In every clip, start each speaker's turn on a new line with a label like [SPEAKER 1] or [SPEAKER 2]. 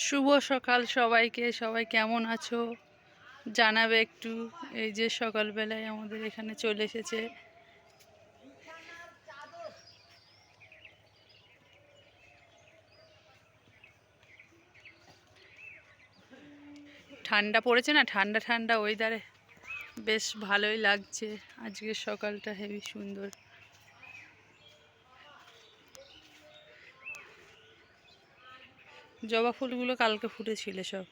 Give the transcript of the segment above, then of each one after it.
[SPEAKER 1] শুভ সকাল সবাইকে। সবাই কেমন আছো জানাবে একটু। এই যে সকালবেলায় আমাদের এখানে চলে এসেছে ঠান্ডা পড়েছে না, ঠান্ডা ঠান্ডা ওয়েদারে বেশ ভালোই লাগছে। আজকের সকালটা হেবি সুন্দর। জবা ফুলগুলো কালকে ফুটেছিল সব।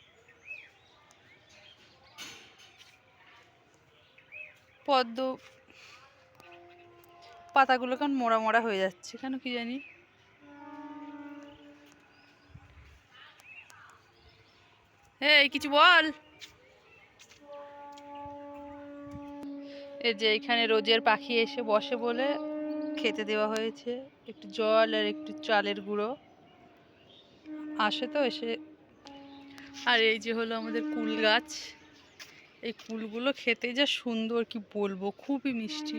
[SPEAKER 1] পদ্ম পাতাগুলো কেমন মোড়া মোড়া হয়ে যাচ্ছে কেন কি জানি। এই কিছু বল। এই যে এখানে রোজের পাখি এসে বসে বলে খেতে দেওয়া হয়েছে একটু জল আর একটু চালের গুঁড়ো। আসে তো এসে। আর এই যে হলো আমাদের কুল গাছ। এই কুলগুলো খেতে যা সুন্দর কি বলবো, খুবই মিষ্টি,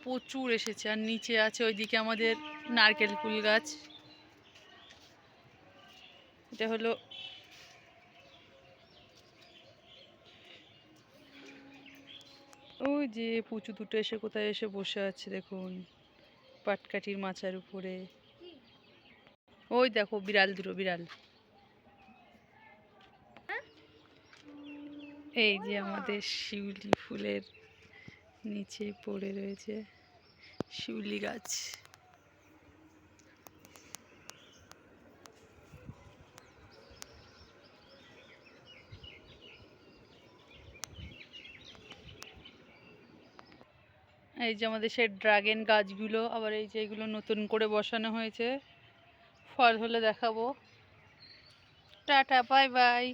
[SPEAKER 1] প্রচুর এসেছে। আর নিচে আছে ওইদিকে আমাদের নারকেল কুল গাছ। এটা হলো ওই যে পুচু দুটো এসে কোথায় এসে বসে আছে দেখুন, পাটকাঠির মাচার উপরে। ওই দেখো বিড়াল দুটো, বিড়াল। এই যে আমাদের শিউলি ফুলের নিচে পড়ে রয়েছে শিউলি গাছ। এই যে আমাদের সেই ড্রাগন গাছগুলো, আবার এই যে এগুলো নতুন করে বসানো হয়েছে। ফল হলে দেখাবো। Tata, bye bye.